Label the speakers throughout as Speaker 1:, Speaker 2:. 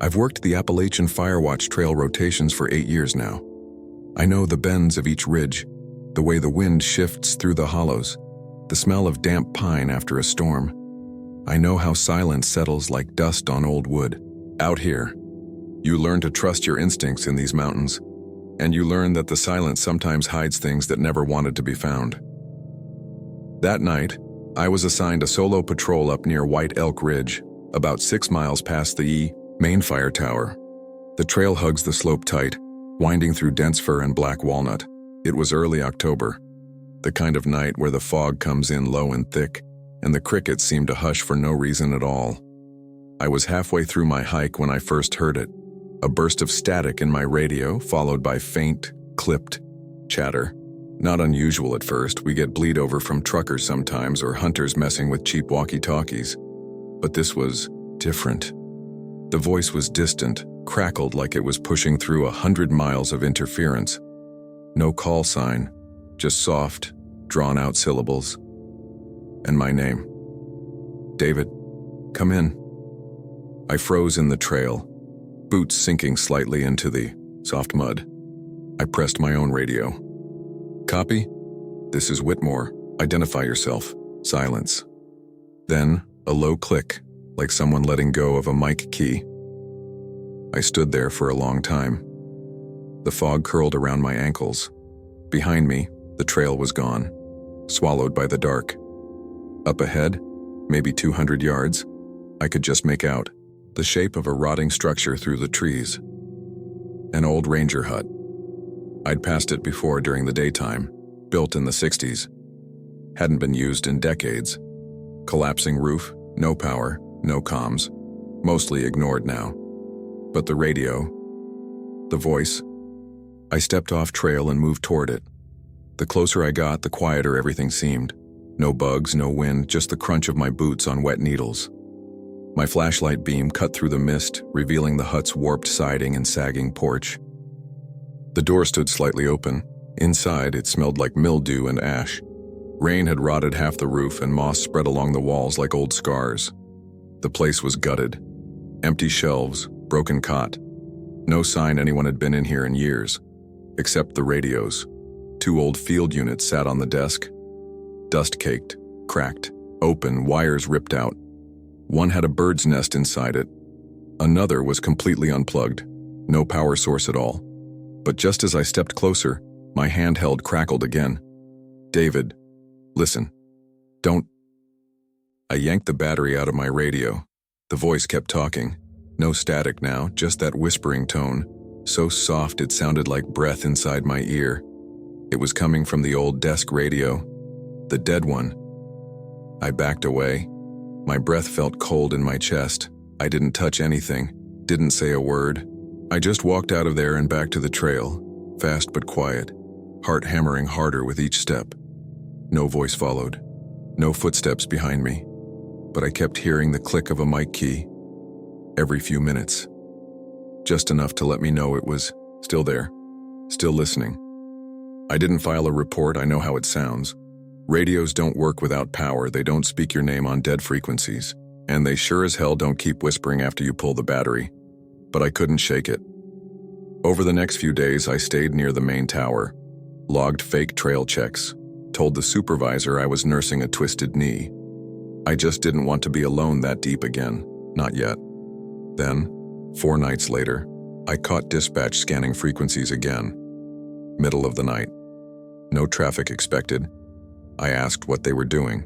Speaker 1: I've worked the Appalachian Firewatch trail rotations for 8 years now. I know the bends of each ridge, the way the wind shifts through the hollows, the smell of damp pine after a storm. I know how silence settles like dust on old wood. Out here, you learn to trust your instincts in these mountains, and you learn that the silence sometimes hides things that never wanted to be found. That night, I was assigned a solo patrol up near White Elk Ridge, about 6 miles past the main fire tower. The trail hugs the slope tight, winding through dense fir and black walnut. It was early October, the kind of night where the fog comes in low and thick, and the crickets seem to hush for no reason at all. I was halfway through my hike when I first heard it, a burst of static in my radio, followed by faint, clipped chatter. Not unusual at first. We get bleed over from truckers sometimes, or hunters messing with cheap walkie-talkies. But this was different. The voice was distant, crackled like it was pushing through 100 miles of interference. No call sign, just soft, drawn-out syllables. And my name. David, come in. I froze in the trail, boots sinking slightly into the soft mud. I pressed my own radio. Copy? This is Whitmore. Identify yourself. Silence. Then, a low click, like someone letting go of a mic key. I stood there for a long time. The fog curled around my ankles. Behind me, the trail was gone, swallowed by the dark. Up ahead, maybe 200 yards, I could just make out the shape of a rotting structure through the trees. An old ranger hut. I'd passed it before during the daytime, built in the 60s. Hadn't been used in decades. Collapsing roof, no power, no comms, mostly ignored now. But the radio, the voice. I stepped off trail and moved toward it. The closer I got, the quieter everything seemed. No bugs, no wind, just the crunch of my boots on wet needles. My flashlight beam cut through the mist, revealing the hut's warped siding and sagging porch. The door stood slightly open. Inside, it smelled like mildew and ash. Rain had rotted half the roof, and moss spread along the walls like old scars. The place was gutted. Empty shelves, broken cot. No sign anyone had been in here in years, except the radios. 2 old field units sat on the desk. Dust-caked, cracked, open, wires ripped out. One had a bird's nest inside it. Another was completely unplugged, no power source at all. But just as I stepped closer, my handheld crackled again. David, listen. Don't. I yanked the battery out of my radio. The voice kept talking. No static now, just that whispering tone, so soft it sounded like breath inside my ear. It was coming from the old desk radio, the dead one. I backed away. My breath felt cold in my chest. I didn't touch anything, didn't say a word. I just walked out of there and back to the trail, fast but quiet, heart hammering harder with each step. No voice followed, no footsteps behind me, but I kept hearing the click of a mic key every few minutes, just enough to let me know it was still there, still listening. I didn't file a report. I know how it sounds. Radios don't work without power. They don't speak your name on dead frequencies, and they sure as hell don't keep whispering after you pull the battery. But I couldn't shake it. Over the next few days, I stayed near the main tower, logged fake trail checks, told the supervisor I was nursing a twisted knee. I just didn't want to be alone that deep again, not yet. Then, 4 nights later, I caught dispatch scanning frequencies again. Middle of the night. No traffic expected. I asked what they were doing.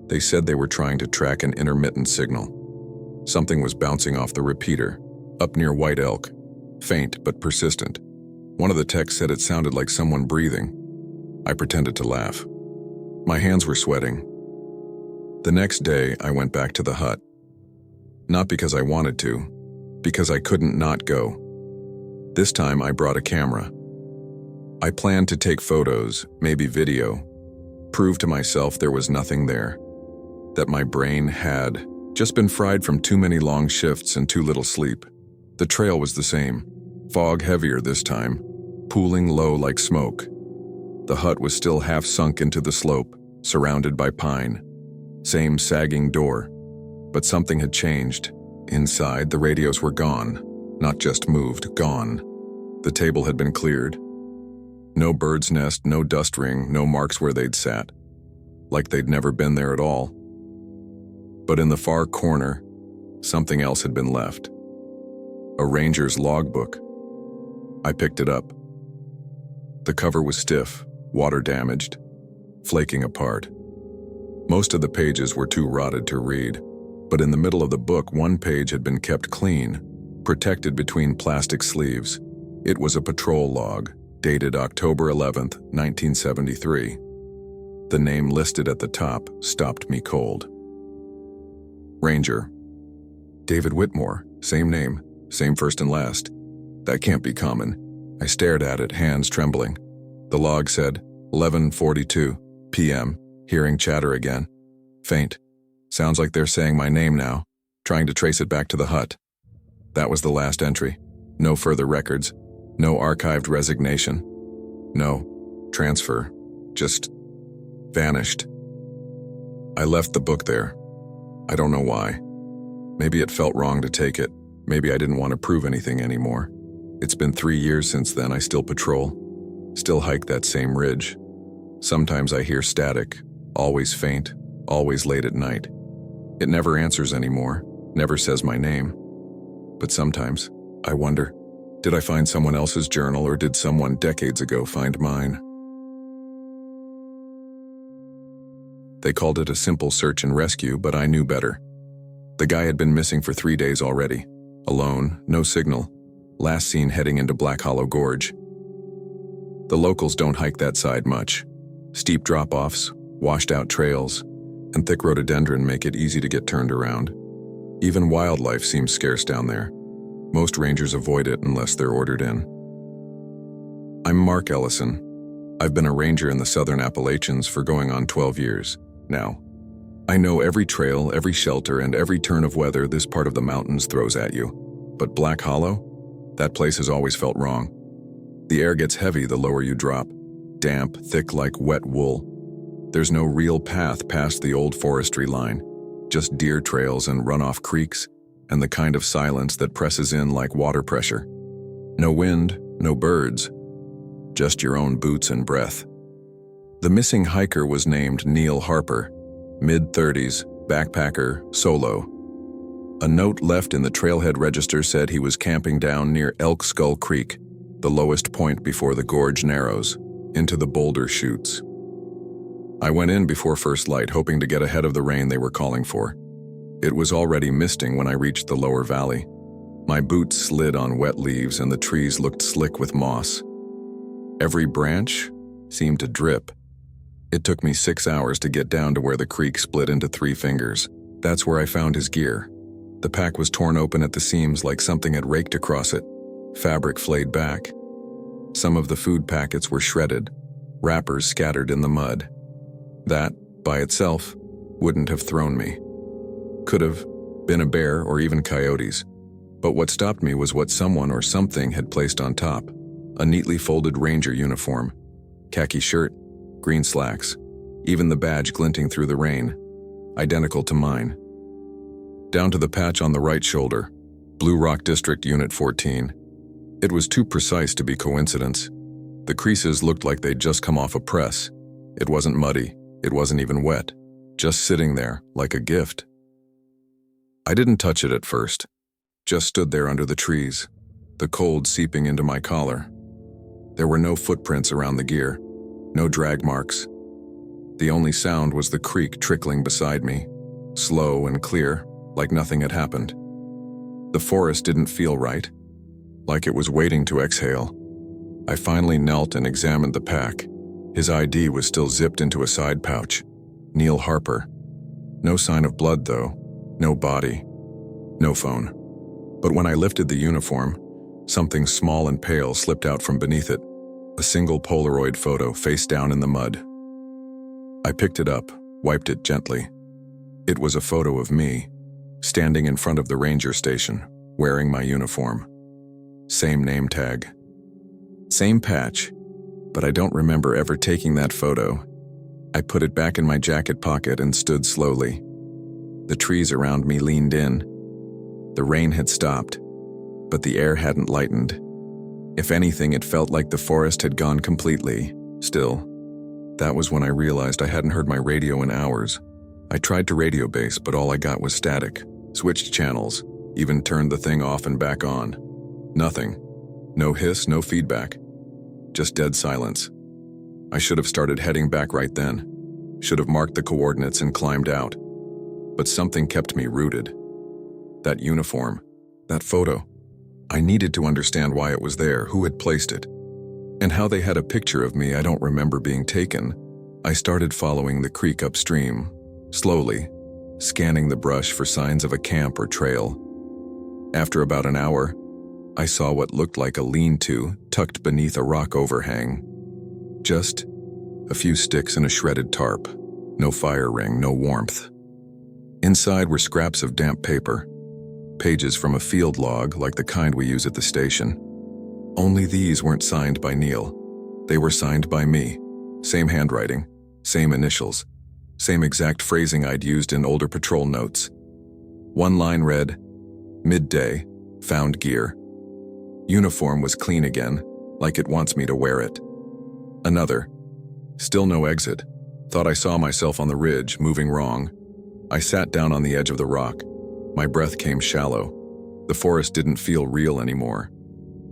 Speaker 1: They said they were trying to track an intermittent signal. Something was bouncing off the repeater, up near White Elk, faint but persistent. One of the techs said it sounded like someone breathing. I pretended to laugh. My hands were sweating. The next day, I went back to the hut. Not because I wanted to, because I couldn't not go. This time, I brought a camera. I planned to take photos, maybe video, prove to myself there was nothing there, that my brain had just been fried from too many long shifts and too little sleep. The trail was the same, fog heavier this time, pooling low like smoke. The hut was still half sunk into the slope, surrounded by pine. Same sagging door, but something had changed. Inside, the radios were gone. Not just moved, gone. The table had been cleared. No bird's nest, no dust ring, no marks where they'd sat. Like they'd never been there at all. But in the far corner, something else had been left. A ranger's logbook. I picked it up. The cover was stiff, water damaged, flaking apart. Most of the pages were too rotted to read, but in the middle of the book, one page had been kept clean, protected between plastic sleeves. It was a patrol log, dated October 11th, 1973. The name listed at the top stopped me cold. Ranger. David Whitmore, same name, same first and last. That can't be common. I stared at it, hands trembling. The log said, 11:42 p.m., hearing chatter again. Faint. Sounds like they're saying my name now, trying to trace it back to the hut. That was the last entry. No further records. No archived resignation. No transfer. Just vanished. I left the book there. I don't know why. Maybe it felt wrong to take it. Maybe I didn't want to prove anything anymore. It's been 3 years since then. I still patrol. Still hike that same ridge. Sometimes I hear static, always faint, always late at night. It never answers anymore, never says my name. But sometimes, I wonder, did I find someone else's journal or did someone decades ago find mine? They called it a simple search and rescue, but I knew better. The guy had been missing for 3 days already. Alone, no signal. Last seen heading into Black Hollow Gorge. The locals don't hike that side much. Steep drop-offs, washed-out trails, and thick rhododendron make it easy to get turned around. Even wildlife seems scarce down there. Most rangers avoid it unless they're ordered in. I'm Mark Ellison. I've been a ranger in the southern Appalachians for going on 12 years now. I know every trail, every shelter, and every turn of weather this part of the mountains throws at you. But Black Hollow? That place has always felt wrong. The air gets heavy the lower you drop. Damp, thick like wet wool. There's no real path past the old forestry line. Just deer trails and runoff creeks, and the kind of silence that presses in like water pressure. No wind, no birds. Just your own boots and breath. The missing hiker was named Neil Harper, mid-30s, backpacker, solo. A note left in the trailhead register said he was camping down near Elk Skull Creek, the lowest point before the gorge narrows, into the boulder chutes. I went in before first light, hoping to get ahead of the rain they were calling for. It was already misting when I reached the lower valley. My boots slid on wet leaves and the trees looked slick with moss. Every branch seemed to drip. It took me 6 hours to get down to where the creek split into 3 fingers. That's where I found his gear. The pack was torn open at the seams like something had raked across it. Fabric flayed back. Some of the food packets were shredded, wrappers scattered in the mud. That, by itself, wouldn't have thrown me. Could have been a bear or even coyotes. But what stopped me was what someone or something had placed on top. A neatly folded ranger uniform. Khaki shirt, green slacks, even the badge glinting through the rain. Identical to mine. Down to the patch on the right shoulder. Blue Rock District Unit 14. It was too precise to be coincidence. The creases looked like they'd just come off a press. It wasn't muddy. It wasn't even wet. Just sitting there, like a gift. I didn't touch it at first. Just stood there under the trees, the cold seeping into my collar. There were no footprints around the gear, no drag marks. The only sound was the creek trickling beside me, slow and clear, like nothing had happened. The forest didn't feel right, like it was waiting to exhale. I finally knelt and examined the pack. His ID was still zipped into a side pouch. Neil Harper. No sign of blood, though. No body. No phone. But when I lifted the uniform, something small and pale slipped out from beneath it. A single Polaroid photo face down in the mud. I picked it up, wiped it gently. It was a photo of me, standing in front of the ranger station, wearing my uniform. Same name tag. Same patch, but I don't remember ever taking that photo. I put it back in my jacket pocket and stood slowly. The trees around me leaned in. The rain had stopped, but the air hadn't lightened. If anything, it felt like the forest had gone completely still. That was when I realized I hadn't heard my radio in hours. I tried to radio base, but all I got was static. Switched channels, even turned the thing off and back on. Nothing. No hiss, no feedback. Just dead silence. I should have started heading back right then. Should have marked the coordinates and climbed out. But something kept me rooted. That uniform. That photo. I needed to understand why it was there, who had placed it, and how they had a picture of me I don't remember being taken. I started following the creek upstream, slowly, scanning the brush for signs of a camp or trail. After about an hour, I saw what looked like a lean-to tucked beneath a rock overhang. Just a few sticks and a shredded tarp. No fire ring, no warmth. Inside were scraps of damp paper, pages from a field log like the kind we use at the station. Only these weren't signed by Neil. They were signed by me. Same handwriting, same initials, same exact phrasing I'd used in older patrol notes. One line read, "Midday, found gear." Uniform was clean again, like it wants me to wear it. Another, "Still no exit. Thought I saw myself on the ridge, moving wrong." I sat down on the edge of the rock. My breath came shallow. The forest didn't feel real anymore.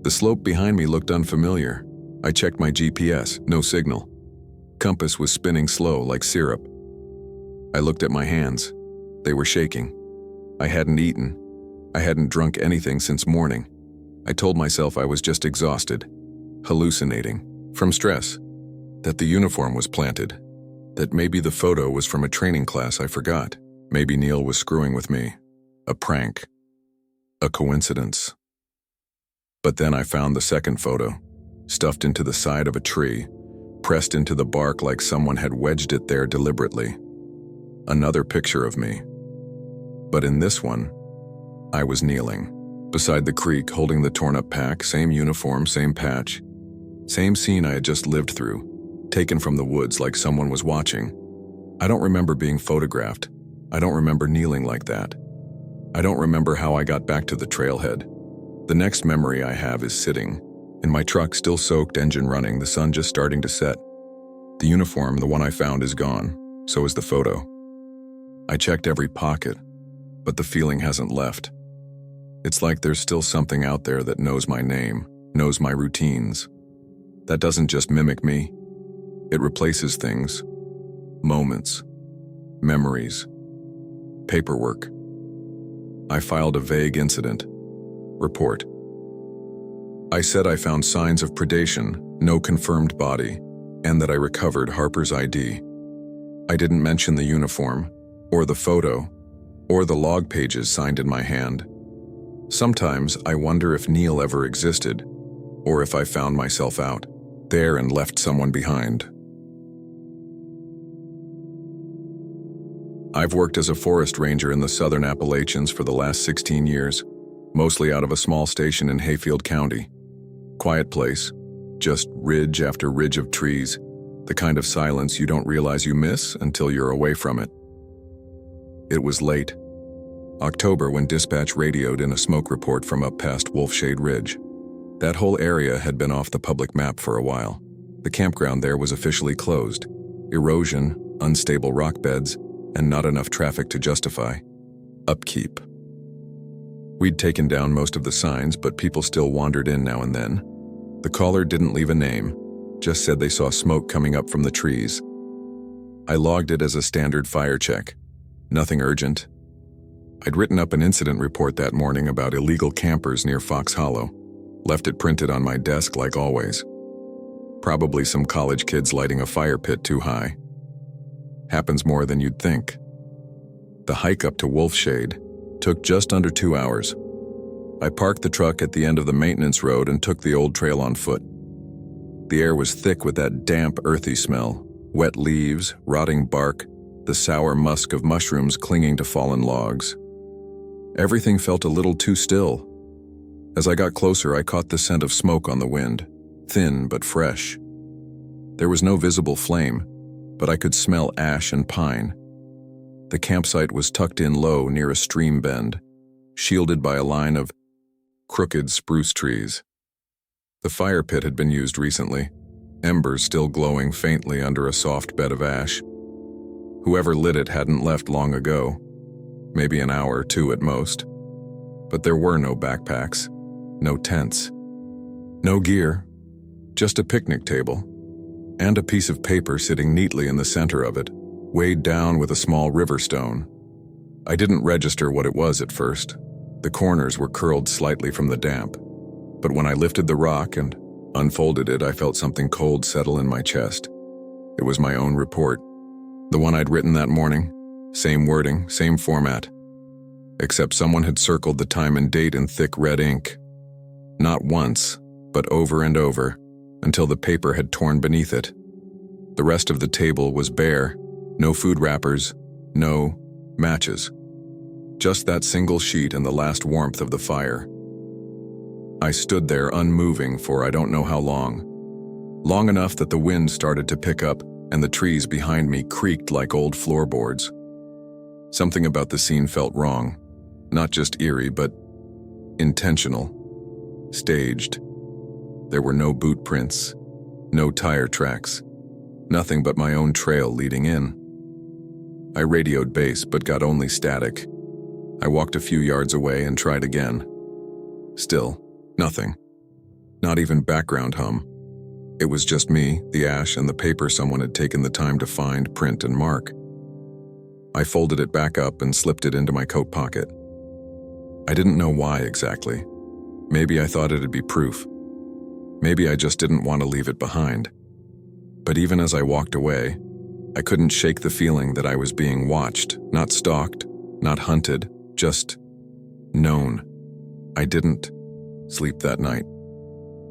Speaker 1: The slope behind me looked unfamiliar. I checked my GPS, no signal. Compass was spinning slow like syrup. I looked at my hands. They were shaking. I hadn't eaten. I hadn't drunk anything since morning. I told myself I was just exhausted, hallucinating, from stress, that the uniform was planted, that maybe the photo was from a training class I forgot. Maybe Neil was screwing with me. A prank. A coincidence. But then I found the second photo, stuffed into the side of a tree, pressed into the bark like someone had wedged it there deliberately. Another picture of me. But in this one, I was kneeling, beside the creek, holding the torn-up pack, same uniform, same patch, same scene I had just lived through, taken from the woods like someone was watching. I don't remember being photographed. I don't remember kneeling like that. I don't remember how I got back to the trailhead. The next memory I have is sitting, in my truck, still soaked, engine running, the sun just starting to set. The uniform, the one I found, is gone. So is the photo. I checked every pocket, but the feeling hasn't left. It's like there's still something out there that knows my name, knows my routines. That doesn't just mimic me. It replaces things, moments, memories, paperwork. I filed a vague incident report. I said I found signs of predation, no confirmed body, and that I recovered Harper's ID. I didn't mention the uniform, or the photo, or the log pages signed in my hand. Sometimes I wonder if Neil ever existed, or if I found myself out there and left someone behind. I've worked as a forest ranger in the southern Appalachians for the last 16 years, mostly out of a small station in Hayfield County. Quiet place, just ridge after ridge of trees, the kind of silence you don't realize you miss until you're away from it. It was late October when dispatch radioed in a smoke report from up past Wolfshade Ridge. That whole area had been off the public map for a while. The campground there was officially closed. Erosion, unstable rock beds, and not enough traffic to justify upkeep. We'd taken down most of the signs, but people still wandered in now and then. The caller didn't leave a name, just said they saw smoke coming up from the trees. I logged it as a standard fire check. Nothing urgent. I'd written up an incident report that morning about illegal campers near Fox Hollow. Left it printed on my desk like always. Probably some college kids lighting a fire pit too high. Happens more than you'd think. The hike up to Wolfshade took just under 2 hours. I parked the truck at the end of the maintenance road and took the old trail on foot. The air was thick with that damp, earthy smell, wet leaves, rotting bark, the sour musk of mushrooms clinging to fallen logs. Everything felt a little too still. As I got closer, I caught the scent of smoke on the wind, thin but fresh. There was no visible flame, but I could smell ash and pine. The campsite was tucked in low near a stream bend, shielded by a line of crooked spruce trees. The fire pit had been used recently, embers still glowing faintly under a soft bed of ash. Whoever lit it hadn't left long ago, maybe an hour or two at most. But there were no backpacks, no tents, no gear, just a picnic table, and a piece of paper sitting neatly in the center of it, weighed down with a small river stone. I didn't register what it was at first. The corners were curled slightly from the damp, but when I lifted the rock and unfolded it, I felt something cold settle in my chest. It was my own report, the one I'd written that morning, same wording, same format, except someone had circled the time and date in thick red ink. Not once, but over and over, until the paper had torn beneath it. The rest of the table was bare, no food wrappers, no matches. Just that single sheet and the last warmth of the fire. I stood there unmoving for I don't know how long. Long enough that the wind started to pick up and the trees behind me creaked like old floorboards. Something about the scene felt wrong. Not just eerie, but intentional. Staged. There were no boot prints, no tire tracks, nothing but my own trail leading in. I radioed base but got only static. I walked a few yards away and tried again. Still, nothing. Not even background hum. It was just me, the ash, and the paper someone had taken the time to find, print, and mark. I folded it back up and slipped it into my coat pocket. I didn't know why exactly. Maybe I thought it'd be proof. Maybe I just didn't want to leave it behind. But even as I walked away, I couldn't shake the feeling that I was being watched, not stalked, not hunted, just known. I didn't sleep that night.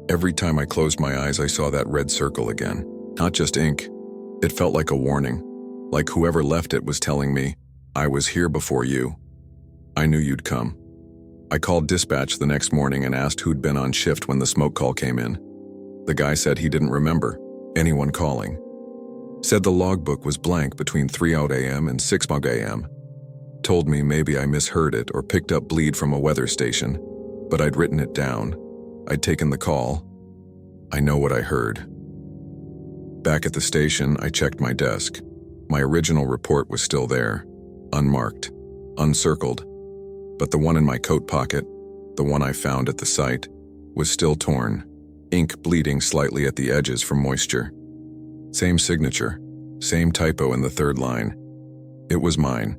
Speaker 1: Every time I closed my eyes, I saw that red circle again. Not just ink. It felt like a warning, like whoever left it was telling me, I was here before you. I knew you'd come. I called dispatch the next morning and asked who'd been on shift when the smoke call came in. The guy said he didn't remember anyone calling. Said the logbook was blank between 3:00 a.m. and 6:00 a.m. Told me maybe I misheard it or picked up bleed from a weather station, but I'd written it down. I'd taken the call. I know what I heard. Back at the station, I checked my desk. My original report was still there, unmarked, uncircled, but the one in my coat pocket, the one I found at the site, was still torn, ink bleeding slightly at the edges from moisture. Same signature, same typo in the third line. It was mine.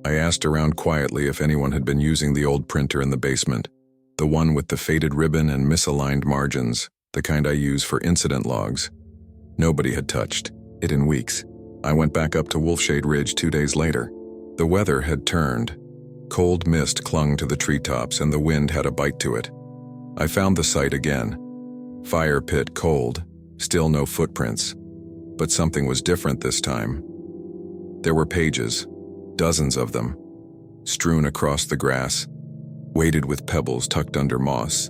Speaker 1: I asked around quietly if anyone had been using the old printer in the basement, the one with the faded ribbon and misaligned margins, the kind I use for incident logs. Nobody had touched it in weeks. I went back up to Wolfshade Ridge 2 days later. The weather had turned. Cold mist clung to the treetops and the wind had a bite to it. I found the site again. Fire pit cold, still no footprints. But something was different this time. There were pages, dozens of them, strewn across the grass, weighted with pebbles tucked under moss.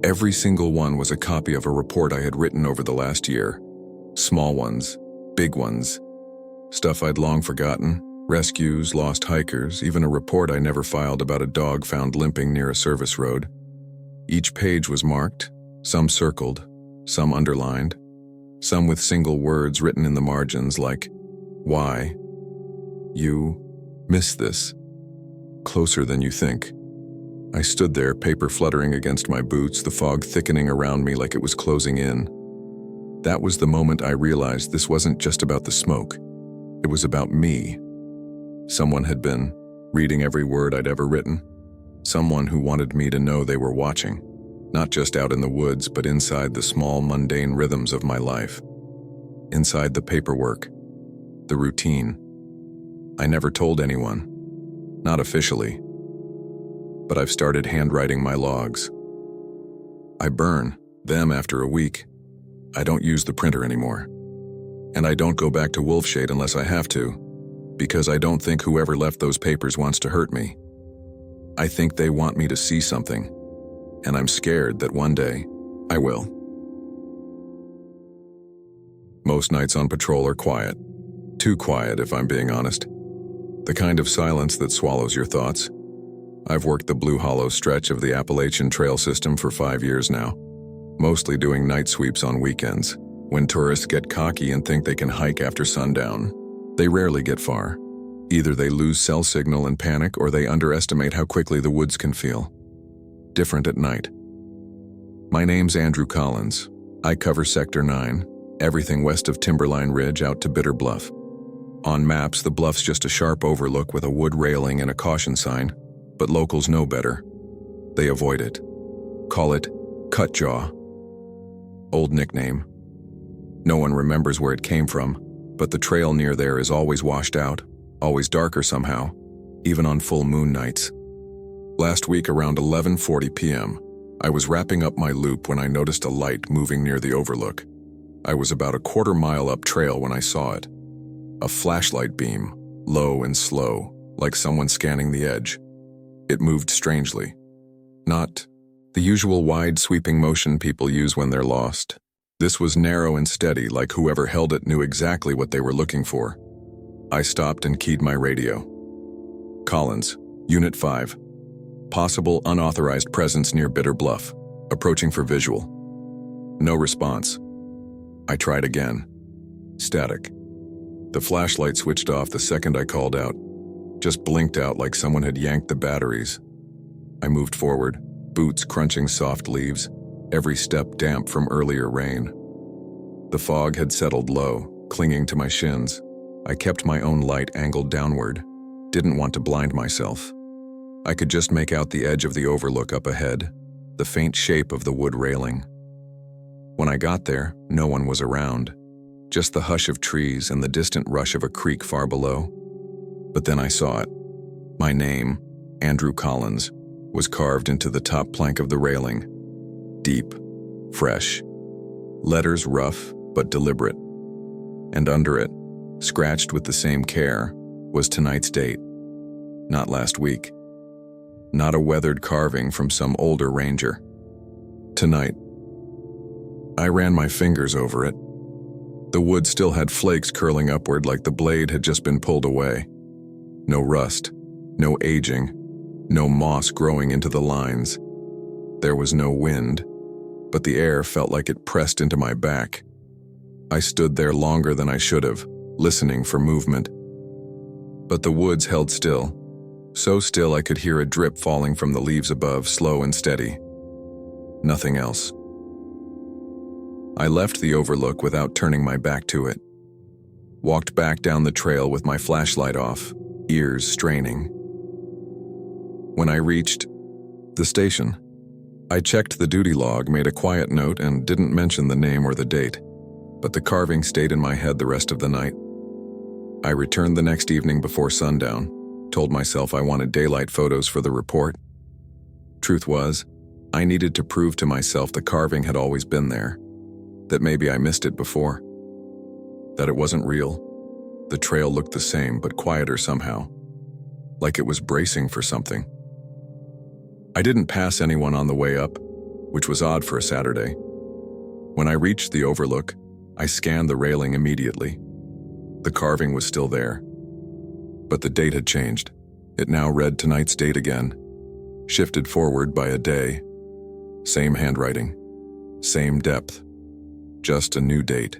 Speaker 1: Every single one was a copy of a report I had written over the last year. Small ones, big ones, stuff I'd long forgotten, rescues, lost hikers, even a report I never filed about a dog found limping near a service road. Each page was marked, some circled, some underlined, some with single words written in the margins like, "Why? You miss this. Closer than you think." I stood there, paper fluttering against my boots, the fog thickening around me like it was closing in. That was the moment I realized this wasn't just about the smoke. It was about me. Someone had been reading every word I'd ever written. Someone who wanted me to know they were watching, not just out in the woods, but inside the small, mundane rhythms of my life. Inside the paperwork, the routine. I never told anyone, not officially. But I've started handwriting my logs. I burn them after a week. I don't use the printer anymore. And I don't go back to Wolfshade unless I have to, because I don't think whoever left those papers wants to hurt me. I think they want me to see something, and I'm scared that one day I will. Most nights on patrol are quiet. Too quiet, if I'm being honest. The kind of silence that swallows your thoughts. I've worked the Blue Hollow stretch of the Appalachian Trail system for 5 years now, mostly doing night sweeps on weekends. When tourists get cocky and think they can hike after sundown, they rarely get far. Either they lose cell signal and panic, or they underestimate how quickly the woods can feel. Different at night. My name's Andrew Collins. I cover Sector 9, everything west of Timberline Ridge out to Bitter Bluff. On maps, the bluff's just a sharp overlook with a wood railing and a caution sign, but locals know better. They avoid it. Call it Cut Jaw. Old nickname. No one remembers where it came from, but the trail near there is always washed out, always darker somehow, even on full moon nights. Last week around 11:40 p.m., I was wrapping up my loop when I noticed a light moving near the overlook. I was about a quarter mile up trail when I saw it. A flashlight beam, low and slow, like someone scanning the edge. It moved strangely. Not the usual wide sweeping motion people use when they're lost. This was narrow and steady, like whoever held it knew exactly what they were looking for. I stopped and keyed my radio. Collins, Unit 5. Possible unauthorized presence near Bitter Bluff. Approaching for visual. No response. I tried again. Static. The flashlight switched off the second I called out. Just blinked out like someone had yanked the batteries. I moved forward, boots crunching soft leaves, every step damp from earlier rain. The fog had settled low, clinging to my shins. I kept my own light angled downward. Didn't want to blind myself. I could just make out the edge of the overlook up ahead, the faint shape of the wood railing. When I got there, no one was around, just the hush of trees and the distant rush of a creek far below. But then I saw it. My name, Andrew Collins, was carved into the top plank of the railing. Deep, fresh. Letters rough but deliberate. And under it, scratched with the same care, was tonight's date. Not last week. Not a weathered carving from some older ranger. Tonight. I ran my fingers over it. The wood still had flakes curling upward like the blade had just been pulled away. No rust, no aging, no moss growing into the lines. There was no wind, but the air felt like it pressed into my back. I stood there longer than I should have, listening for movement. But the woods held still. So still I could hear a drip falling from the leaves above, slow and steady. Nothing else. I left the overlook without turning my back to it. Walked back down the trail with my flashlight off, ears straining. When I reached the station, I checked the duty log, made a quiet note, and didn't mention the name or the date, but the carving stayed in my head the rest of the night. I returned the next evening before sundown. Told myself I wanted daylight photos for the report. Truth was, I needed to prove to myself the carving had always been there, that maybe I missed it before, that it wasn't real. The trail looked the same, but quieter somehow, like it was bracing for something. I didn't pass anyone on the way up, which was odd for a Saturday. When I reached the overlook, I scanned the railing immediately. The carving was still there. But the date had changed. It now read tonight's date again, shifted forward by a day. Same handwriting, same depth, just a new date.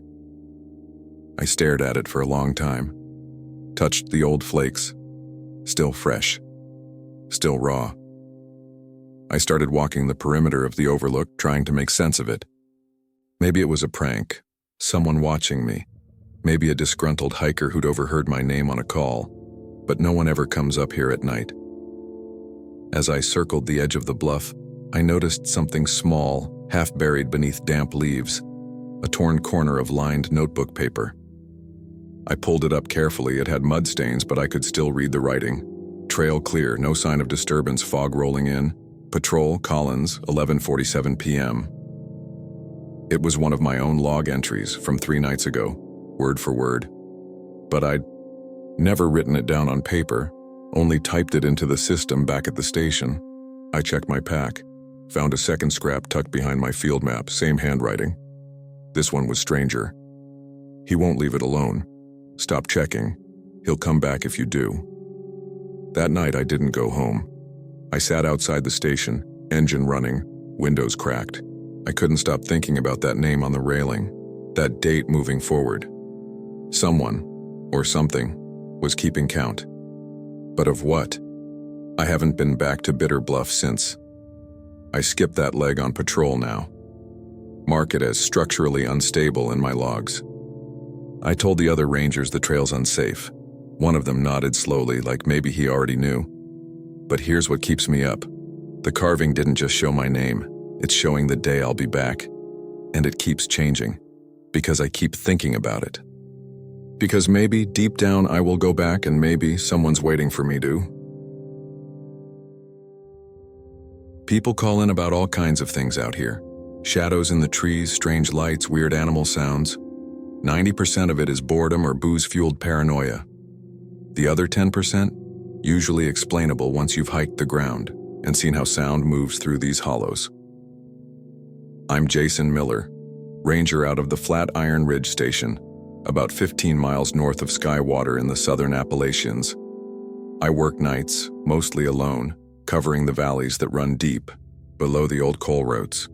Speaker 1: I stared at it for a long time, touched the old flakes, still fresh, still raw. I started walking the perimeter of the overlook, trying to make sense of it. Maybe it was a prank, someone watching me, maybe a disgruntled hiker who'd overheard my name on a call. But no one ever comes up here at night. As I circled the edge of the bluff, I noticed something small, half buried beneath damp leaves, a torn corner of lined notebook paper. I pulled it up carefully. It had mud stains, but I could still read the writing. Trail clear, no sign of disturbance, fog rolling in. Patrol, Collins, 11:47 p.m. It was one of my own log entries from 3 nights ago, word for word. But I'd never written it down on paper, only typed it into the system back at the station. I checked my pack, found a second scrap tucked behind my field map, same handwriting. This one was stranger. He won't leave it alone. Stop checking. He'll come back if you do. That night I didn't go home. I sat outside the station, engine running, windows cracked. I couldn't stop thinking about that name on the railing, that date moving forward. Someone, or something, was keeping count. But of what? I haven't been back to Bitter Bluff since. I skipped that leg on patrol now. Mark it as structurally unstable in my logs. I told the other rangers the trail's unsafe. One of them nodded slowly, like maybe he already knew. But here's what keeps me up. The carving didn't just show my name, it's showing the day I'll be back. And it keeps changing, because I keep thinking about it. Because maybe, deep down, I will go back and maybe someone's waiting for me to. People call in about all kinds of things out here. Shadows in the trees, strange lights, weird animal sounds. 90% of it is boredom or booze-fueled paranoia. The other 10%? Usually explainable once you've hiked the ground and seen how sound moves through these hollows. I'm Jason Miller, ranger out of the Flatiron Ridge Station, about 15 miles north of Skywater in the southern Appalachians. I work nights, mostly alone, covering the valleys that run deep, below the old coal roads.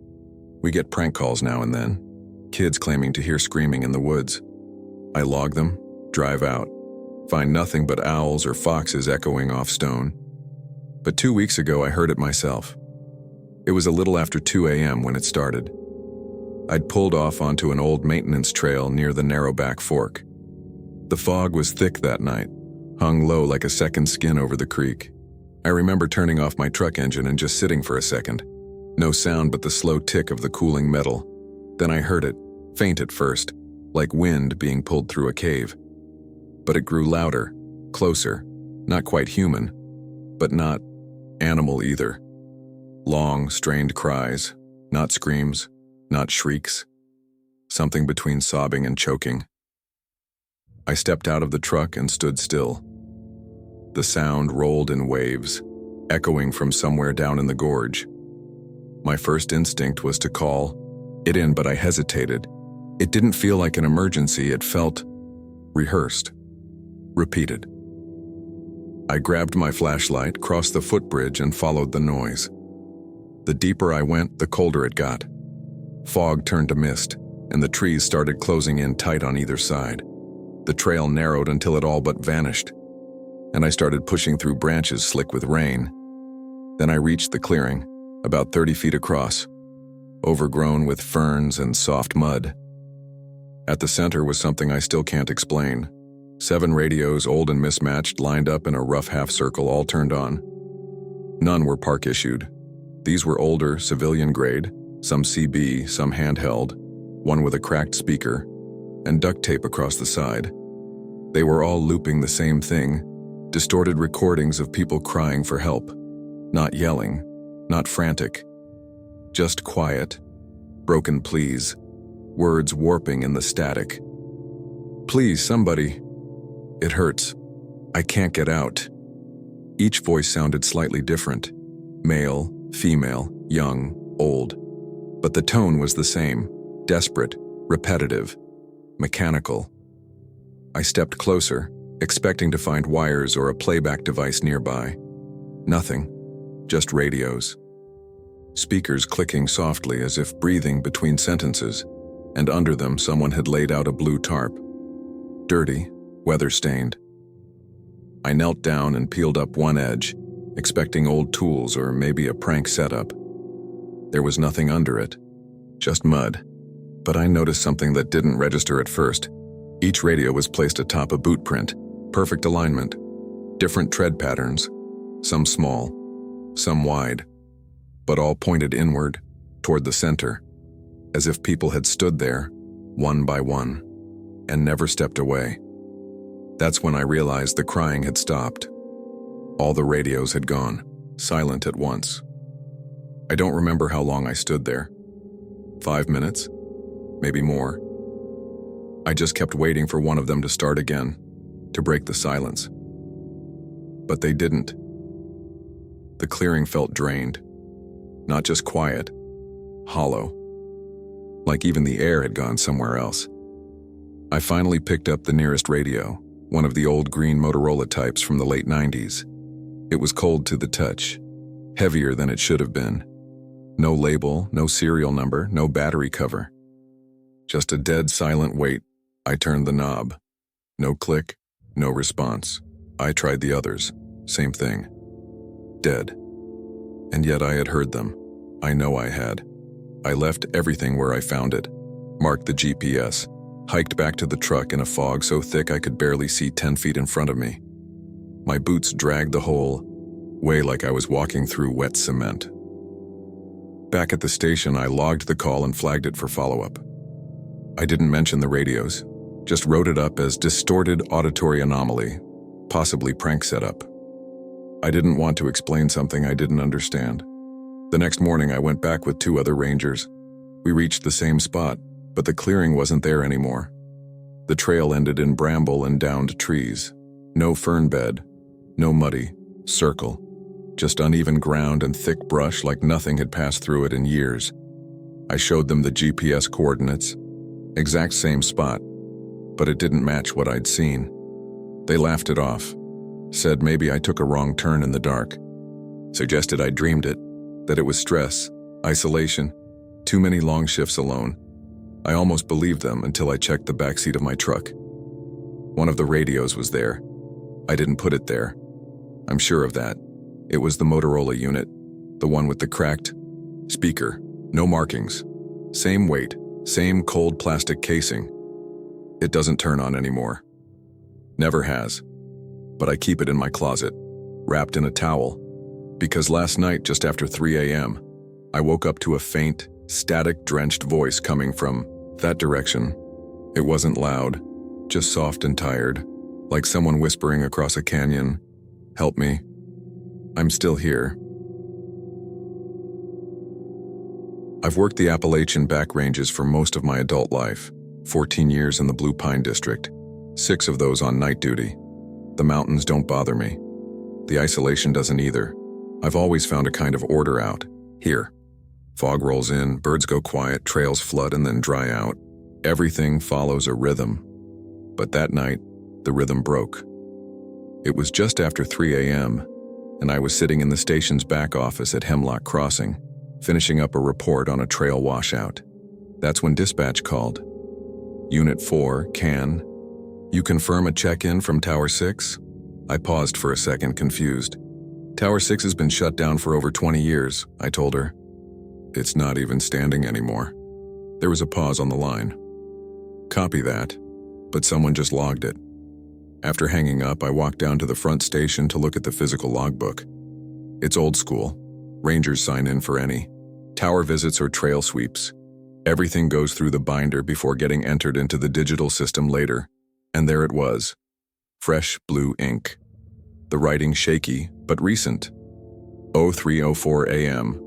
Speaker 1: We get prank calls now and then, kids claiming to hear screaming in the woods. I log them, drive out, find nothing but owls or foxes echoing off stone. But 2 weeks ago I heard it myself. It was a little after 2 a.m. when it started. I'd pulled off onto an old maintenance trail near the Narrowback Fork. The fog was thick that night, hung low like a second skin over the creek. I remember turning off my truck engine and just sitting for a second. No sound but the slow tick of the cooling metal. Then I heard it, faint at first, like wind being pulled through a cave. But it grew louder, closer, not quite human, but not animal either. Long, strained cries, not screams, not shrieks. Something between sobbing and choking. I stepped out of the truck and stood still. The sound rolled in waves, echoing from somewhere down in the gorge. My first instinct was to call it in, but I hesitated. It didn't feel like an emergency, it felt rehearsed, repeated. I grabbed my flashlight, crossed the footbridge, and followed the noise. The deeper I went, the colder it got. Fog turned to mist, and the trees started closing in tight on either side. The trail narrowed until it all but vanished, and I started pushing through branches slick with rain. Then I reached the clearing, about 30 feet across, overgrown with ferns and soft mud. At the center was something I still can't explain. 7 radios, old and mismatched, lined up in a rough half-circle, all turned on. None were park-issued. These were older, civilian-grade, some CB, some handheld, one with a cracked speaker, and duct tape across the side. They were all looping the same thing, distorted recordings of people crying for help. Not yelling, not frantic. Just quiet, broken pleas, words warping in the static. Please, somebody. It hurts. I can't get out. Each voice sounded slightly different. Male, female, young, old. But the tone was the same. Desperate, repetitive, mechanical. I stepped closer, expecting to find wires or a playback device nearby. Nothing. Just radios. Speakers clicking softly as if breathing between sentences, and under them someone had laid out a blue tarp. Dirty, weather-stained. I knelt down and peeled up one edge, expecting old tools or maybe a prank setup. There was nothing under it, just mud. But I noticed something that didn't register at first. Each radio was placed atop a boot print, perfect alignment, different tread patterns, some small, some wide, but all pointed inward, toward the center, as if people had stood there, one by one, and never stepped away. That's when I realized the crying had stopped. All the radios had gone, silent at once. I don't remember how long I stood there. 5 minutes? Maybe more. I just kept waiting for one of them to start again, to break the silence. But they didn't. The clearing felt drained. Not just quiet, hollow. Like even the air had gone somewhere else. I finally picked up the nearest radio, one of the old green Motorola types from the late 90s. It was cold to the touch, heavier than it should have been. No label, no serial number, no battery cover. Just a dead silent wait. I turned the knob. No click, no response. I tried the others. Same thing. Dead. And yet I had heard them. I know I had. I left everything where I found it, marked the GPS, hiked back to the truck in a fog so thick I could barely see 10 feet in front of me. My boots dragged the whole way like I was walking through wet cement. Back at the station, I logged the call and flagged it for follow-up. I didn't mention the radios, just wrote it up as distorted auditory anomaly, possibly prank setup. I didn't want to explain something I didn't understand. The next morning, I went back with 2 other rangers. We reached the same spot, but the clearing wasn't there anymore. The trail ended in bramble and downed trees. No fern bed, no muddy circle, just uneven ground and thick brush like nothing had passed through it in years. I showed them the GPS coordinates, exact same spot, but it didn't match what I'd seen. They laughed it off, said maybe I took a wrong turn in the dark, suggested I dreamed it, that it was stress, isolation, too many long shifts alone. I almost believed them until I checked the backseat of my truck. One of the radios was there. I didn't put it there. I'm sure of that. It was the Motorola unit, the one with the cracked speaker, no markings, same weight, same cold plastic casing. It doesn't turn on anymore. Never has. But I keep it in my closet, wrapped in a towel, because last night, just after 3 a.m., I woke up to a faint, static-drenched voice coming from that direction. It wasn't loud, just soft and tired, like someone whispering across a canyon, "Help me. I'm still here." I've worked the Appalachian back ranges for most of my adult life, 14 years in the Blue Pine District, 6 of those on night duty. The mountains don't bother me. The isolation doesn't either. I've always found a kind of order out here. Fog rolls in, birds go quiet, trails flood and then dry out. Everything follows a rhythm. But that night, the rhythm broke. It was just after 3 a.m., and I was sitting in the station's back office at Hemlock Crossing, finishing up a report on a trail washout. That's when dispatch called. "Unit 4, can you confirm a check-in from Tower 6? I paused for a second, confused. "Tower 6 has been shut down for over 20 years, I told her. "It's not even standing anymore." There was a pause on the line. "Copy that," but someone just logged it. After hanging up, I walked down to the front station to look at the physical logbook. It's old school. Rangers sign in for any tower visits or trail sweeps. Everything goes through the binder before getting entered into the digital system later. And there it was. Fresh blue ink. The writing shaky, but recent. 03:04 a.m.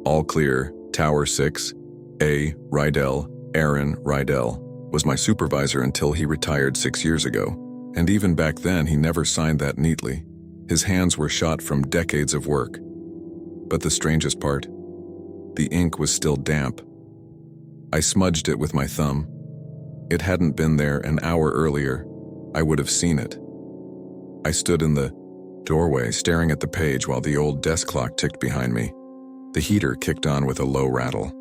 Speaker 1: All clear, Tower 6. A. Rydell, Aaron Rydell, was my supervisor until he retired 6 years ago. And even back then, he never signed that neatly. His hands were shot from decades of work. But the strangest part, the ink was still damp. I smudged it with my thumb. It hadn't been there an hour earlier. I would have seen it. I stood in the doorway staring at the page while the old desk clock ticked behind me. The heater kicked on with a low rattle.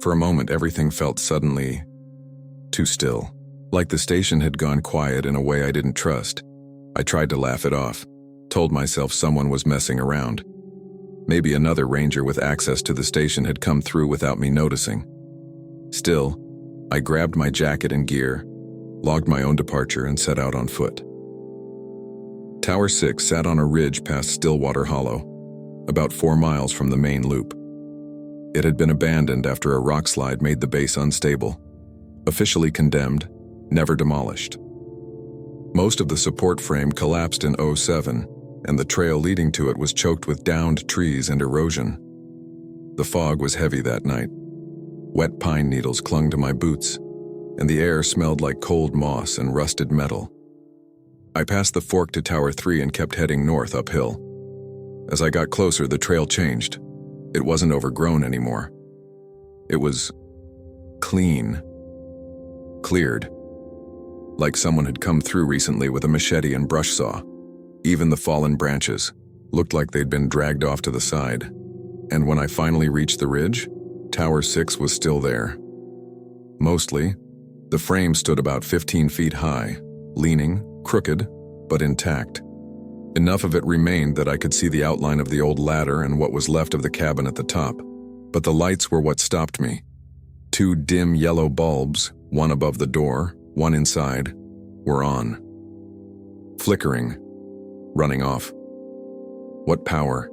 Speaker 1: For a moment, everything felt suddenly too still, like the station had gone quiet in a way I didn't trust. I tried to laugh it off, told myself someone was messing around. Maybe another ranger with access to the station had come through without me noticing. Still, I grabbed my jacket and gear, logged my own departure, and set out on foot. Tower 6 sat on a ridge past Stillwater Hollow, about 4 miles from the main loop. It had been abandoned after a rock slide made the base unstable. Officially condemned, never demolished. Most of the support frame collapsed in '07, and the trail leading to it was choked with downed trees and erosion. The fog was heavy that night. Wet pine needles clung to my boots, and the air smelled like cold moss and rusted metal. I passed the fork to Tower 3 and kept heading north uphill. As I got closer, the trail changed. It wasn't overgrown anymore. It was clean. Cleared. Like someone had come through recently with a machete and brush saw. Even the fallen branches, Looked like they'd been dragged off to the side. And when I finally reached the ridge, Tower 6 was still there. Mostly, the frame stood about 15 feet high, leaning, crooked, but intact. Enough of it remained that I could see the outline of the old ladder and what was left of the cabin at the top. But the lights were what stopped me. 2 dim yellow bulbs, one above the door, one inside, were on. Flickering, running off. What power?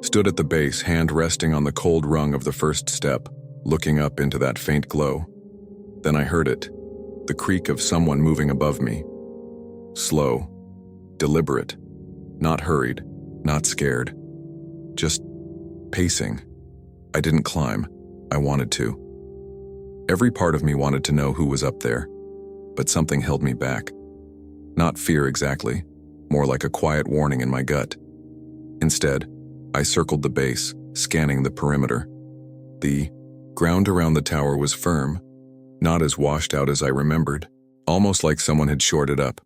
Speaker 1: Stood at the base, hand resting on the cold rung of the first step, looking up into that faint glow. Then I heard it, the creak of someone moving above me. Slow, deliberate, not hurried, not scared. Just pacing. I didn't climb. I wanted to. Every part of me wanted to know who was up there, but something held me back. Not fear exactly, more like a quiet warning in my gut. Instead, I circled the base, scanning the perimeter. The ground around the tower was firm, not as washed out as I remembered, almost like someone had shored it up.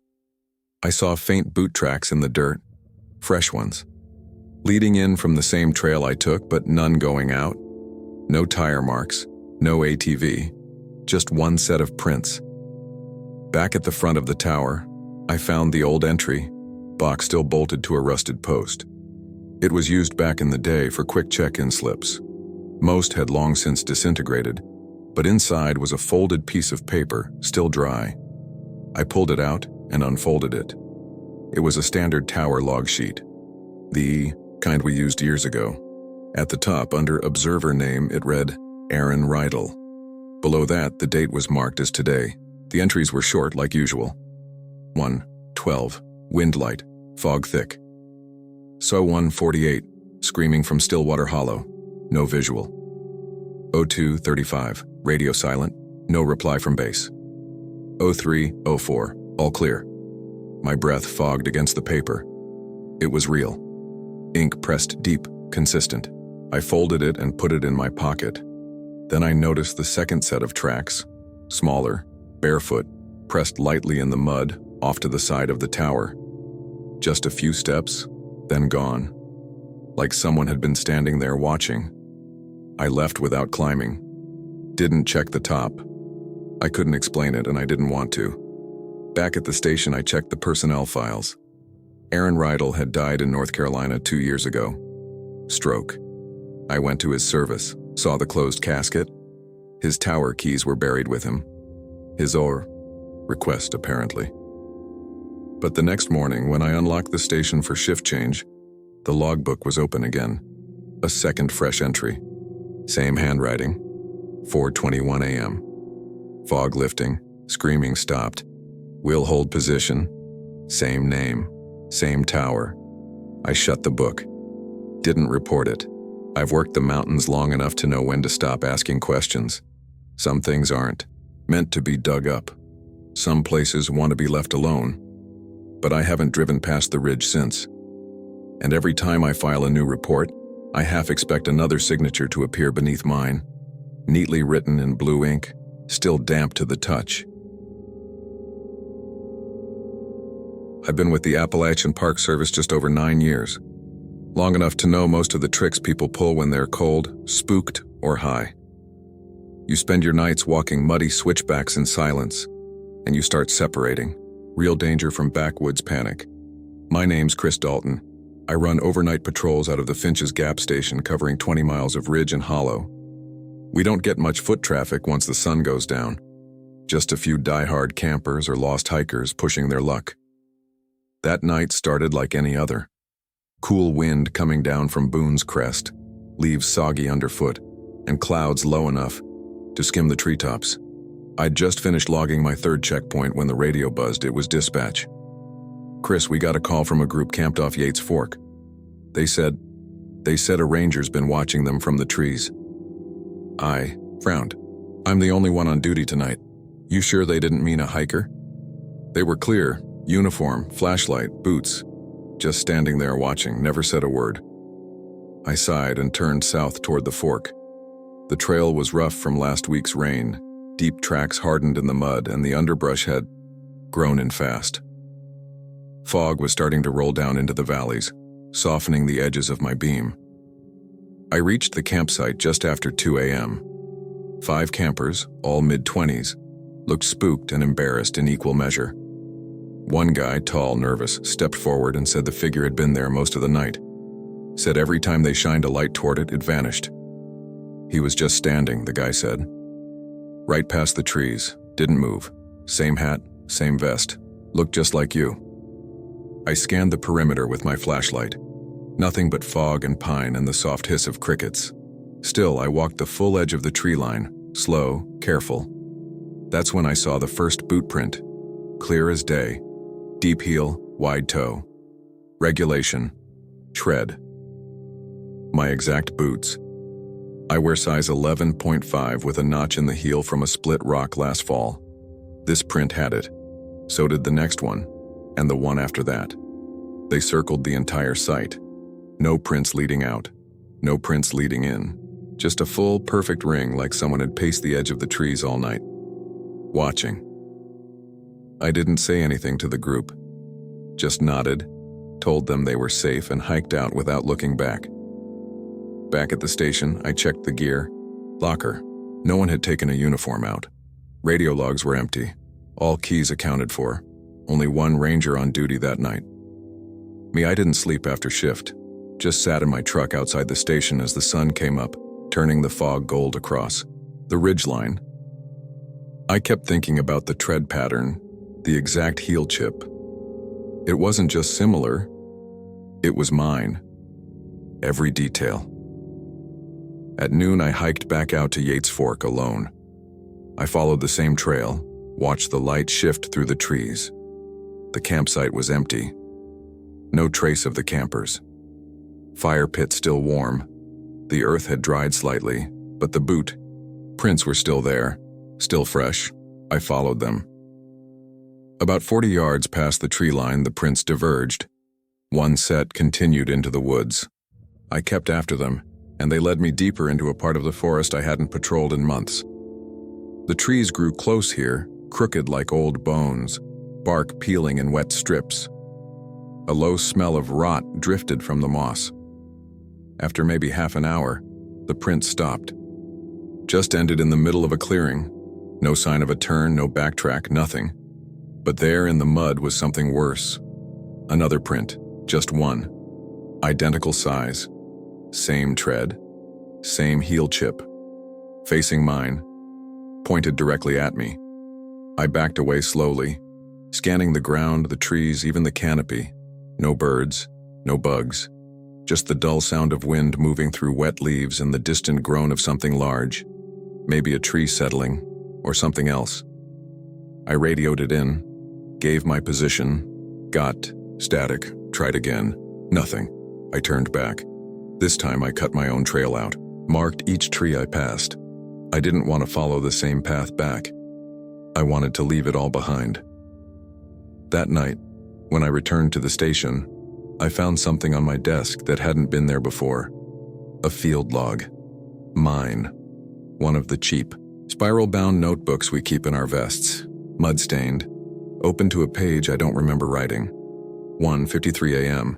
Speaker 1: I saw faint boot tracks in the dirt, fresh ones, leading in from the same trail I took, but none going out. No tire marks, no ATV, just one set of prints. Back at the front of the tower, I found the old entry, box still bolted to a rusted post. It was used back in the day for quick check-in slips. Most had long since disintegrated, but inside was a folded piece of paper, still dry. I pulled it out and unfolded it. It was a standard tower log sheet, the kind we used years ago. At the top, under observer name, it read, Aaron Rydell. Below that, the date was marked as today. The entries were short, like usual. 1:12, wind light, fog thick. So 1:48, screaming from Stillwater Hollow, no visual. 02:35, radio silent, no reply from base. 03:04, all clear. My breath fogged against the paper. It was real. Ink pressed deep, consistent. I folded it and put it in my pocket. Then I noticed the second set of tracks, smaller, barefoot, pressed lightly in the mud off to the side of the tower. Just a few steps, then gone. Like someone had been standing there watching. I left without climbing. Didn't check the top. I couldn't explain it and I didn't want to. Back at the station, I checked the personnel files. Aaron Rydell had died in North Carolina 2 years ago. Stroke. I went to his service, saw the closed casket. His tower keys were buried with him. His request, apparently. But the next morning, when I unlocked the station for shift change, the logbook was open again. A second fresh entry. Same handwriting. 4:21 a.m. Fog lifting, screaming stopped. Will hold position. Same name, same tower. I shut the book. Didn't report it. I've worked the mountains long enough to know when to stop asking questions. Some things aren't meant to be dug up. Some places want to be left alone. But I haven't driven past the ridge since. And every time I file a new report, I half expect another signature to appear beneath mine, neatly written in blue ink, still damp to the touch. I've been with the Appalachian Park Service just over 9 years. Long enough to know most of the tricks people pull when they're cold, spooked, or high. You spend your nights walking muddy switchbacks in silence, and you start separating. Real danger from backwoods panic. My name's Chris Dalton. I run overnight patrols out of the Finch's Gap station covering 20 miles of ridge and hollow. We don't get much foot traffic once the sun goes down. Just a few die-hard campers or lost hikers pushing their luck. That night started like any other. Cool wind coming down from Boone's Crest, leaves soggy underfoot, and clouds low enough to skim the treetops. I'd just finished logging my third checkpoint when the radio buzzed. It was dispatch. Chris, we got a call from a group camped off Yates Fork. They said a ranger's been watching them from the trees. I frowned. I'm the only one on duty tonight. You sure they didn't mean a hiker? They were clear, uniform, flashlight, boots, just standing there watching, never said a word. I sighed and turned south toward the fork. The trail was rough from last week's rain, deep tracks hardened in the mud, and the underbrush had grown in fast. Fog was starting to roll down into the valleys. softening the edges of my beam. I reached the campsite just after 2 a.m. 5 campers, all mid-20s, looked spooked and embarrassed in equal measure. One guy, tall, nervous, stepped forward and said the figure had been there most of the night. Said every time they shined a light toward it, it vanished. He was just standing, the guy said. Right past the trees, didn't move. Same hat, same vest, looked just like you. I scanned the perimeter with my flashlight. Nothing but fog and pine and the soft hiss of crickets. Still, I walked the full edge of the tree line, slow, careful. That's when I saw the first boot print, clear as day. Deep heel, wide toe. Regulation, tread. My exact boots. I wear size 11.5 with a notch in the heel from a split rock last fall. This print had it. So did the next one, and the one after that. They circled the entire site. No prints leading out. No prints leading in. Just a full, perfect ring like someone had paced the edge of the trees all night. Watching. I didn't say anything to the group. Just nodded, told them they were safe and hiked out without looking back. Back at the station, I checked the gear. Locker. No one had taken a uniform out. Radio logs were empty. All keys accounted for. Only one ranger on duty that night. Me, I didn't sleep after shift. Just sat in my truck outside the station as the sun came up, turning the fog gold across the ridgeline. I kept thinking about the tread pattern, the exact heel chip. It wasn't just similar, it was mine. Every detail. At noon, I hiked back out to Yates Fork alone. I followed the same trail, watched the light shift through the trees. The campsite was empty. No trace of the campers. Fire pit still warm. The earth had dried slightly, but the boot prints were still there, still fresh. I followed them. About 40 yards past the tree line, the prints diverged. One set continued into the woods. I kept after them, and they led me deeper into a part of the forest I hadn't patrolled in months. The trees grew close here, crooked like old bones, bark peeling in wet strips. A low smell of rot drifted from the moss. After maybe half an hour, the print stopped. Just ended in the middle of a clearing. No sign of a turn, no backtrack, nothing. But there in the mud was something worse. Another print, just one. Identical size. Same tread. Same heel chip. Facing mine. Pointed directly at me. I backed away slowly, scanning the ground, the trees, even the canopy. No birds, no bugs. Just the dull sound of wind moving through wet leaves and the distant groan of something large. Maybe a tree settling, or something else. I radioed it in, gave my position, got static, tried again, nothing. I turned back. This time I cut my own trail out, marked each tree I passed. I didn't want to follow the same path back. I wanted to leave it all behind. That night, when I returned to the station, I found something on my desk that hadn't been there before. A field log. Mine. One of the cheap, spiral-bound notebooks we keep in our vests. Mud-stained. Open to a page I don't remember writing. 1:53 a.m.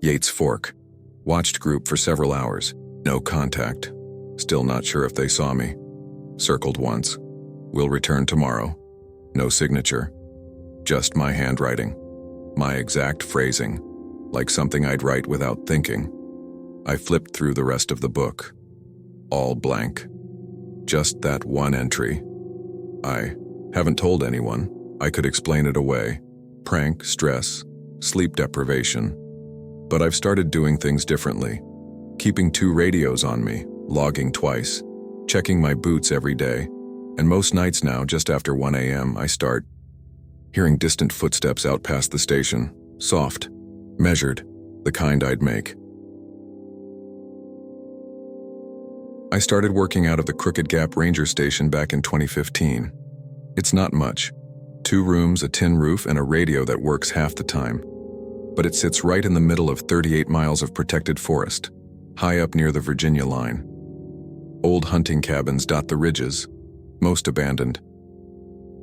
Speaker 1: Yates Fork. Watched group for several hours. No contact. Still not sure if they saw me. Circled once. Will return tomorrow. No signature. Just my handwriting. My exact phrasing. Like something I'd write without thinking. I flipped through the rest of the book. All blank. Just that one entry. I haven't told anyone. I could explain it away. Prank, stress, sleep deprivation. But I've started doing things differently. Keeping 2 radios on me, logging twice, checking my boots every day, and most nights now, just after 1 a.m., I start hearing distant footsteps out past the station, soft, measured, the kind I'd make. I started working out of the Crooked Gap Ranger Station back in 2015. It's not much. 2 rooms, a tin roof, and a radio that works half the time. But it sits right in the middle of 38 miles of protected forest, high up near the Virginia line. Old hunting cabins dot the ridges, most abandoned.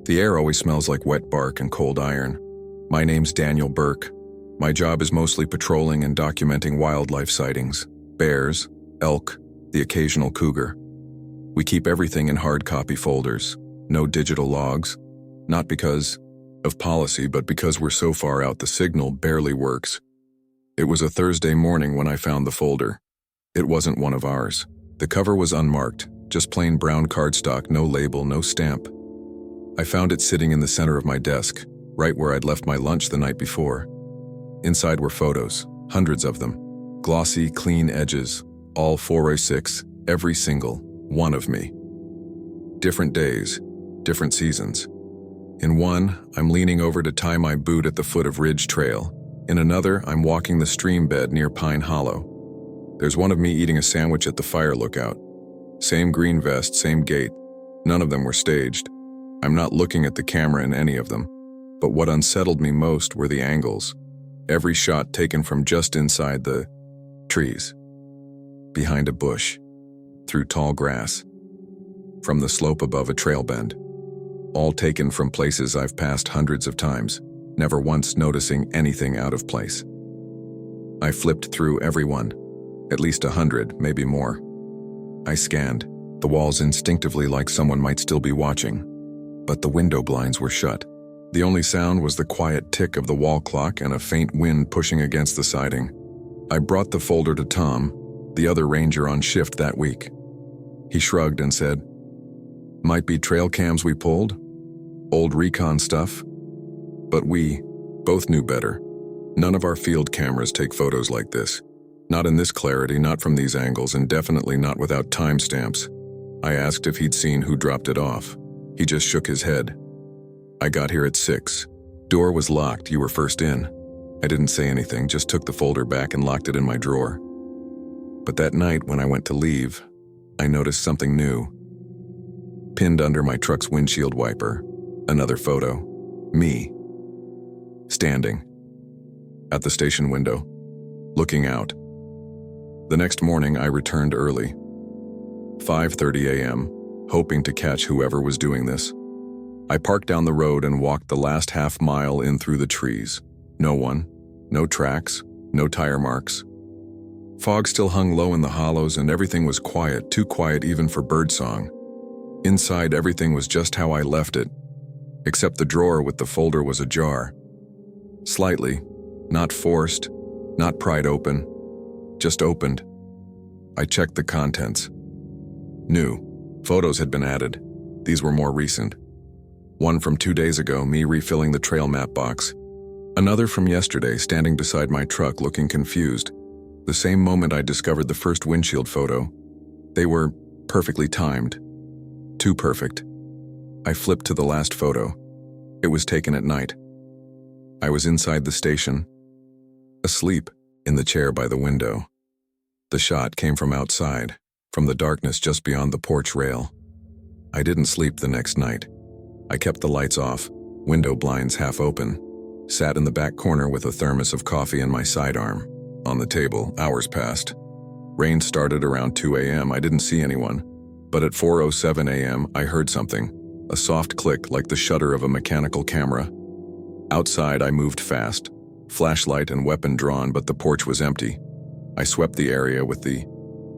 Speaker 1: The air always smells like wet bark and cold iron. My name's Daniel Burke. My job is mostly patrolling and documenting wildlife sightings, bears, elk, the occasional cougar. We keep everything in hard copy folders, no digital logs, not because of policy, but because we're so far out the signal barely works. It was a Thursday morning when I found the folder. It wasn't one of ours. The cover was unmarked, just plain brown cardstock, no label, no stamp. I found it sitting in the center of my desk, right where I'd left my lunch the night before. Inside were photos, hundreds of them, glossy, clean edges, all 4:06, every single one of me. Different days, different seasons. In one, I'm leaning over to tie my boot at the foot of Ridge Trail. In another, I'm walking the stream bed near Pine Hollow. There's one of me eating a sandwich at the fire lookout. Same green vest, same gait. None of them were staged. I'm not looking at the camera in any of them. But what unsettled me most were the angles. Every shot taken from just inside the trees, behind a bush, through tall grass, from the slope above a trail bend. All taken from places I've passed hundreds of times, never once noticing anything out of place. I flipped through every one, at least 100, maybe more. I scanned the walls instinctively like someone might still be watching, but the window blinds were shut. The only sound was the quiet tick of the wall clock and a faint wind pushing against the siding. I brought the folder to Tom, the other ranger on shift that week. He shrugged and said, "Might be trail cams we pulled, old recon stuff." But we both knew better. None of our field cameras take photos like this. Not in this clarity, not from these angles, and definitely not without timestamps. I asked if he'd seen who dropped it off. He just shook his head. "I got here at 6. Door was locked, you were first in." I didn't say anything, just took the folder back and locked it in my drawer. But that night when I went to leave, I noticed something new. Pinned under my truck's windshield wiper, another photo. Me. Standing. At the station window. Looking out. The next morning I returned early. 5:30 a.m., hoping to catch whoever was doing this. I parked down the road and walked the last half mile in through the trees. No one, no tracks, no tire marks. Fog still hung low in the hollows and everything was quiet, too quiet even for birdsong. Inside, everything was just how I left it, except the drawer with the folder was ajar. Slightly, not forced, not pried open, just opened. I checked the contents. New. Photos had been added. These were more recent. One from 2 days ago, me refilling the trail map box. Another from yesterday, standing beside my truck looking confused. The same moment I discovered the first windshield photo. They were perfectly timed. Too perfect. I flipped to the last photo. It was taken at night. I was inside the station, asleep, in the chair by the window. The shot came from outside, from the darkness just beyond the porch rail. I didn't sleep the next night. I kept the lights off, window blinds half open, sat in the back corner with a thermos of coffee in my sidearm. On the table, hours passed. Rain started around 2 a.m. I didn't see anyone, but at 4:07 a.m. I heard something, a soft click like the shutter of a mechanical camera. Outside, I moved fast, flashlight and weapon drawn, but the porch was empty. I swept the area with the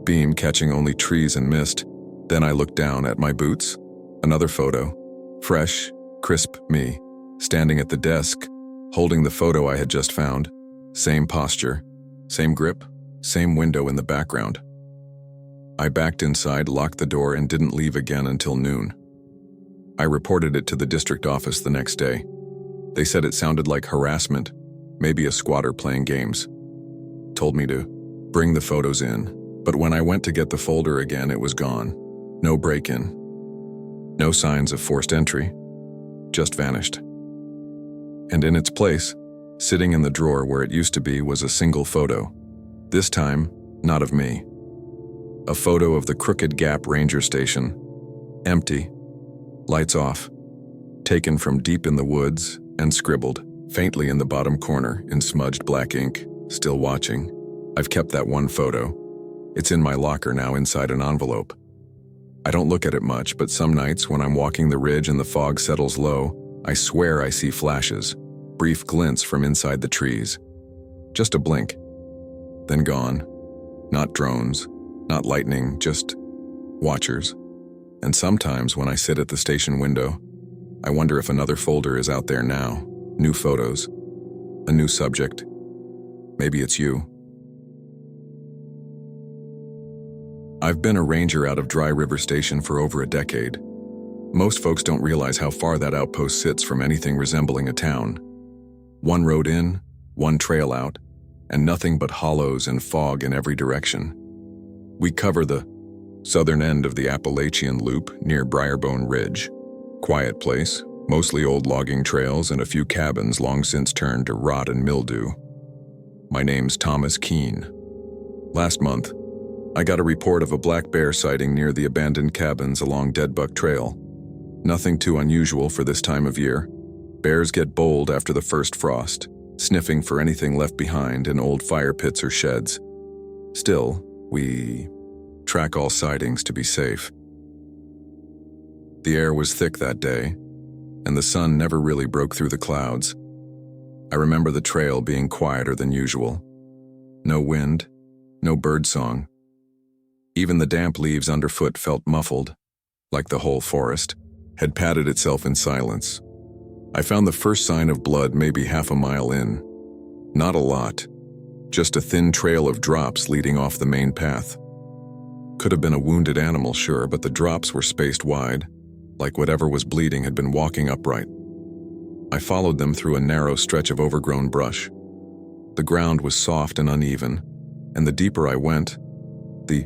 Speaker 1: beam catching only trees and mist. Then I looked down at my boots. Another photo. Fresh, crisp me, standing at the desk, holding the photo I had just found. Same posture, same grip, same window in the background. I backed inside, locked the door, and didn't leave again until noon. I reported it to the district office the next day. They said it sounded like harassment, maybe a squatter playing games. Told me to bring the photos in, but when I went to get the folder again, it was gone. No break-in. No signs of forced entry. Just vanished. And in its place, sitting in the drawer where it used to be, was a single photo. This time, not of me. A photo of the Crooked Gap Ranger Station. Empty. Lights off. Taken from deep in the woods and scribbled, faintly in the bottom corner, in smudged black ink, still watching. I've kept that one photo. It's in my locker now inside an envelope. I don't look at it much, but some nights when I'm walking the ridge and the fog settles low, I swear I see flashes, brief glints from inside the trees. Just a blink. Then gone. Not drones, not lightning, just watchers. And sometimes when I sit at the station window, I wonder if another folder is out there now. New photos. A new subject. Maybe it's you. I've been a ranger out of Dry River Station for over a decade. Most folks don't realize how far that outpost sits from anything resembling a town. One road in, one trail out, and nothing but hollows and fog in every direction. We cover the southern end of the Appalachian Loop near Briarbone Ridge. Quiet place, mostly old logging trails and a few cabins long since turned to rot and mildew. My name's Thomas Keene. Last month, I got a report of a black bear sighting near the abandoned cabins along Deadbuck Trail. Nothing too unusual for this time of year. Bears get bold after the first frost, sniffing for anything left behind in old fire pits or sheds. Still, we track all sightings to be safe. The air was thick that day, and the sun never really broke through the clouds. I remember the trail being quieter than usual. No wind, no birdsong. Even the damp leaves underfoot felt muffled, like the whole forest had padded itself in silence. I found the first sign of blood maybe half a mile in. Not a lot, just a thin trail of drops leading off the main path. Could have been a wounded animal, sure, but the drops were spaced wide, like whatever was bleeding had been walking upright. I followed them through a narrow stretch of overgrown brush. The ground was soft and uneven, and the deeper I went, the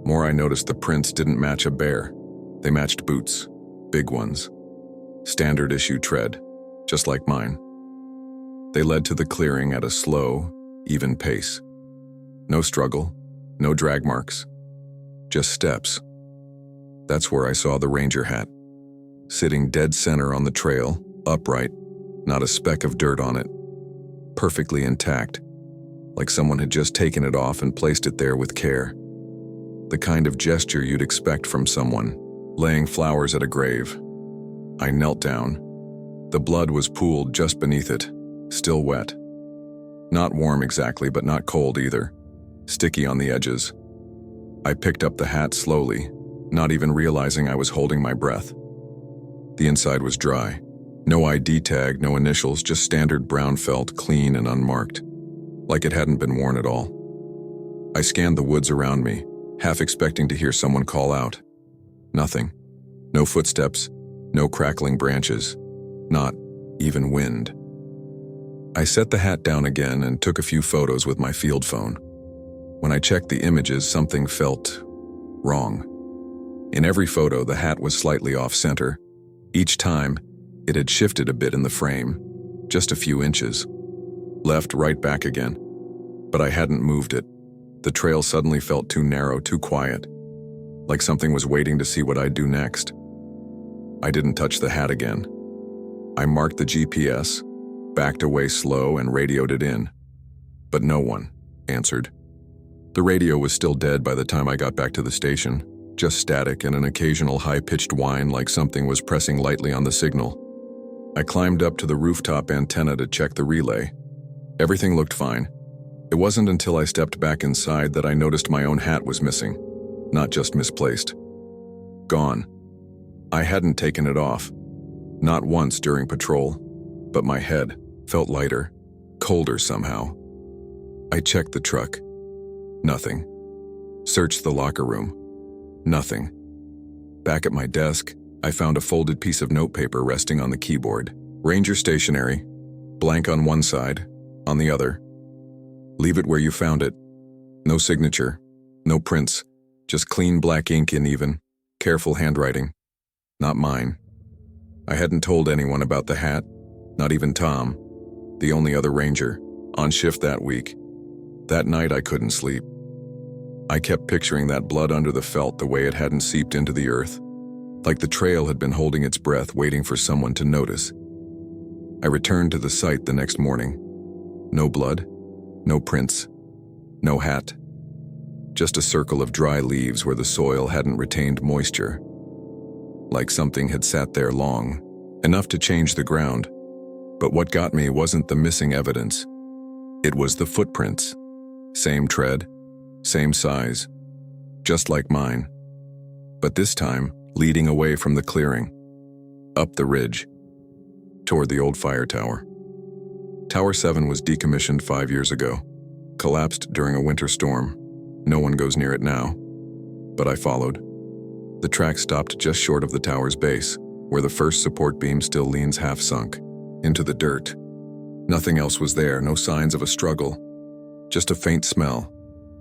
Speaker 1: more I noticed the prints didn't match a bear. They matched boots, big ones. Standard issue tread, just like mine. They led to the clearing at a slow, even pace. No struggle, no drag marks, just steps. That's where I saw the ranger hat, sitting dead center on the trail, upright, not a speck of dirt on it, perfectly intact, like someone had just taken it off and placed it there with care. The kind of gesture you'd expect from someone laying flowers at a grave. I knelt down. The blood was pooled just beneath it, still wet. Not warm exactly, but not cold either, sticky on the edges. I picked up the hat slowly, not even realizing I was holding my breath. The inside was dry. No ID tag, no initials, just standard brown felt, clean and unmarked, like it hadn't been worn at all. I scanned the woods around me, half expecting to hear someone call out. Nothing. No footsteps, no crackling branches, not even wind. I set the hat down again and took a few photos with my field phone. When I checked the images, something felt wrong. In every photo, the hat was slightly off-center. Each time, it had shifted a bit in the frame, just a few inches. Left, right, back again. But I hadn't moved it. The trail suddenly felt too narrow, too quiet, like something was waiting to see what I'd do next. I didn't touch the hat again. I marked the GPS, backed away slow and radioed it in. But no one answered. The radio was still dead by the time I got back to the station, just static and an occasional high-pitched whine like something was pressing lightly on the signal. I climbed up to the rooftop antenna to check the relay. Everything looked fine. It wasn't until I stepped back inside that I noticed my own hat was missing, not just misplaced. Gone. I hadn't taken it off. Not once during patrol, but my head felt lighter, colder somehow. I checked the truck. Nothing. Searched the locker room. Nothing. Back at my desk, I found a folded piece of notepaper resting on the keyboard. Ranger stationery, blank on one side, on the other. Leave it where you found it. No signature, no prints, just clean black ink in even, careful handwriting. Not mine. I hadn't told anyone about the hat, not even Tom, the only other ranger, on shift that week. That night I couldn't sleep. I kept picturing that blood under the felt the way it hadn't seeped into the earth, like the trail had been holding its breath waiting for someone to notice. I returned to the site the next morning. No blood, no prints, no hat. Just a circle of dry leaves where the soil hadn't retained moisture. Like something had sat there long, enough to change the ground. But what got me wasn't the missing evidence. It was the footprints. Same tread, same size, just like mine. But this time, leading away from the clearing, up the ridge, toward the old fire tower. Tower 7 was decommissioned 5 years ago, collapsed during a winter storm. No one goes near it now, but I followed. The track stopped just short of the tower's base, where the first support beam still leans half-sunk, into the dirt. Nothing else was there, no signs of a struggle, just a faint smell,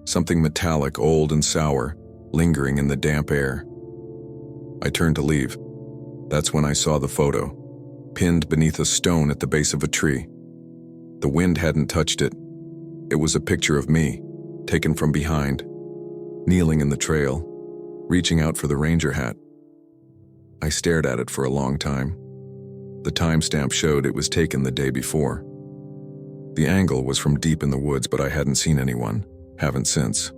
Speaker 1: something metallic, old and sour, lingering in the damp air. I turned to leave. That's when I saw the photo, pinned beneath a stone at the base of a tree. The wind hadn't touched it. It was a picture of me, taken from behind, kneeling in the trail, reaching out for the ranger hat. I stared at it for a long time. The timestamp showed it was taken the day before. The angle was from deep in the woods, but I hadn't seen anyone, haven't since.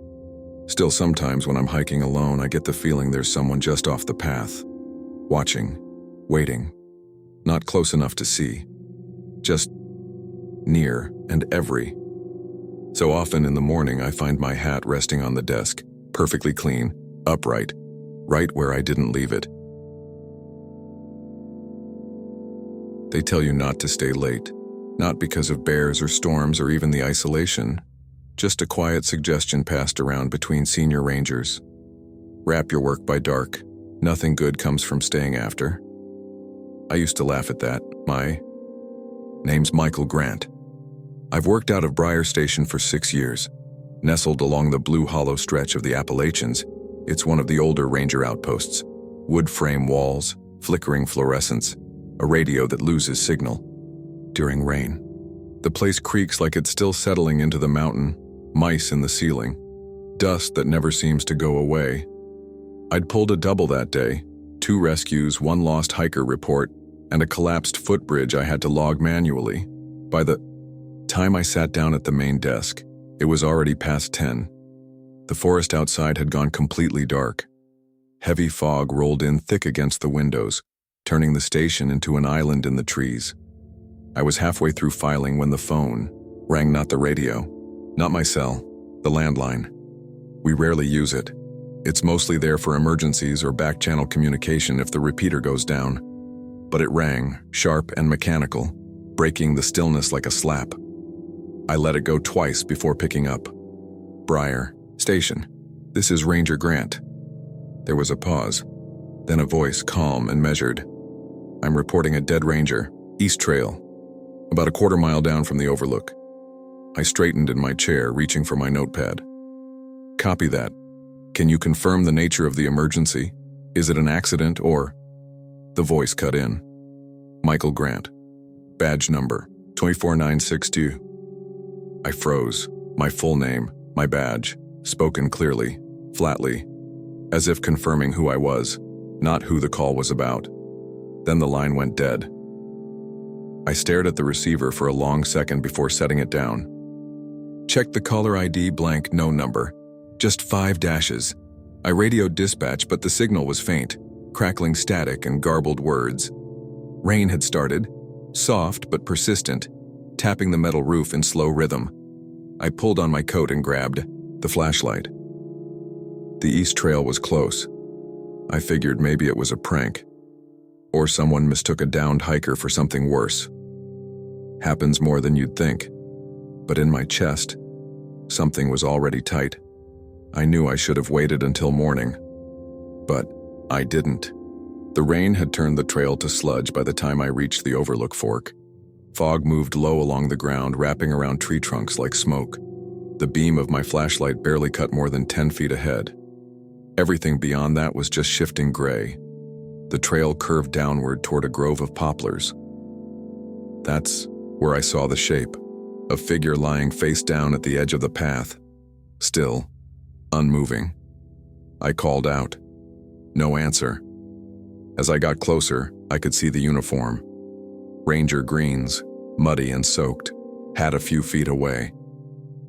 Speaker 1: Still, sometimes when I'm hiking alone, I get the feeling there's someone just off the path, watching, waiting, not close enough to see, just near and every. So often in the morning, I find my hat resting on the desk, perfectly clean, upright, right where I didn't leave it. They tell you not to stay late, not because of bears or storms or even the isolation, just a quiet suggestion passed around between senior rangers. Wrap your work by dark. Nothing good comes from staying after. I used to laugh at that. My name's Michael Grant. I've worked out of Briar Station for 6 years. Nestled along the blue hollow stretch of the Appalachians, it's one of the older ranger outposts. Wood frame walls, flickering fluorescence, a radio that loses signal during rain. The place creaks like it's still settling into the mountain, mice in the ceiling, dust that never seems to go away. I'd pulled a double that day, 2 rescues, 1 lost hiker report, and a collapsed footbridge I had to log manually. By the time I sat down at the main desk, it was already past 10. The forest outside had gone completely dark. Heavy fog rolled in thick against the windows, turning the station into an island in the trees. I was halfway through filing when the phone rang, not the radio, not my cell, the landline. We rarely use it. It's mostly there for emergencies or back-channel communication if the repeater goes down. But it rang, sharp and mechanical, breaking the stillness like a slap. I let it go twice before picking up. Briar Station. This is Ranger Grant. There was a pause, then a voice, calm and measured. I'm reporting a dead ranger, East Trail, about a quarter mile down from the overlook. I straightened in my chair, reaching for my notepad. Copy that. Can you confirm the nature of the emergency? Is it an accident or... The voice cut in. Michael Grant. Badge number 24962. I froze. My full name, my badge, spoken clearly, flatly, as if confirming who I was, not who the call was about. Then the line went dead. I stared at the receiver for a long second before setting it down. Checked the caller ID, blank, no number. Just 5 dashes. I radioed dispatch, but the signal was faint, crackling static and garbled words. Rain had started, soft but persistent, tapping the metal roof in slow rhythm. I pulled on my coat and grabbed the flashlight. The East Trail was close. I figured maybe it was a prank, or someone mistook a downed hiker for something worse. Happens more than you'd think. But in my chest, something was already tight. I knew I should have waited until morning, but I didn't. The rain had turned the trail to sludge by the time I reached the overlook fork. Fog moved low along the ground, wrapping around tree trunks like smoke. The beam of my flashlight barely cut more than 10 feet ahead. Everything beyond that was just shifting gray. The trail curved downward toward a grove of poplars. That's where I saw the shape, a figure lying face down at the edge of the path, still, unmoving. I called out. No answer. As I got closer, I could see the uniform. Ranger greens, muddy and soaked, had a few feet away.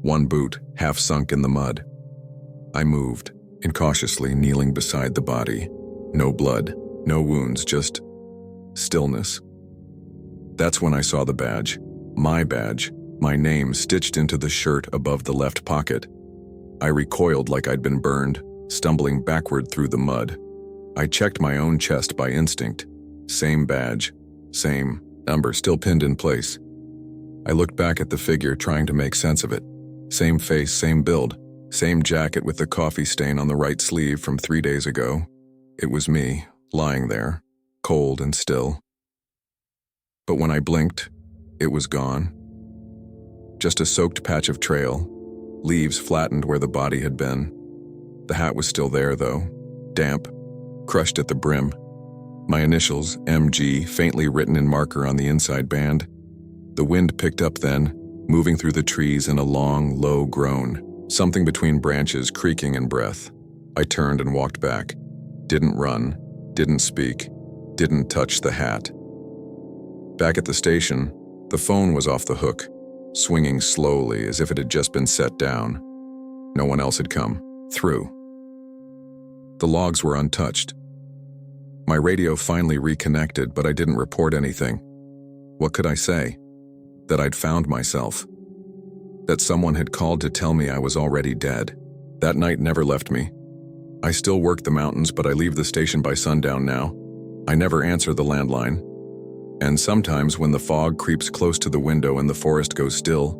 Speaker 1: One boot, half sunk in the mud. I moved, incautiously kneeling beside the body. No blood, no wounds, just stillness. That's when I saw the badge, my badge, My name stitched into the shirt above the left pocket. I recoiled like I'd been burned, stumbling backward through the mud. I checked my own chest by instinct. Same badge, same number still pinned in place. I looked back at the figure, trying to make sense of it. Same face, same build, same jacket with the coffee stain on the right sleeve from 3 days ago. It was me, lying there, cold and still. But when I blinked, it was gone. Just a soaked patch of trail, leaves flattened where the body had been. The hat was still there, though, damp, crushed at the brim. My initials, MG, faintly written in marker on the inside band. The wind picked up then, moving through the trees in a long, low groan, something between branches creaking in breath. I turned and walked back. Didn't run, didn't speak, didn't touch the hat. Back at the station, the phone was off the hook, swinging slowly as if it had just been set down. No one else had come through. The logs were untouched. My radio finally reconnected, but I didn't report anything. What could I say? That I'd found myself. That someone had called to tell me I was already dead. That night never left me. I still work the mountains, but I leave the station by sundown now. I never answer the landline. And sometimes when the fog creeps close to the window and the forest goes still,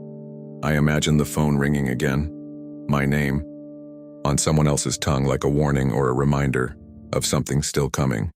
Speaker 1: I imagine the phone ringing again. My name, on someone else's tongue like a warning or a reminder of something still coming.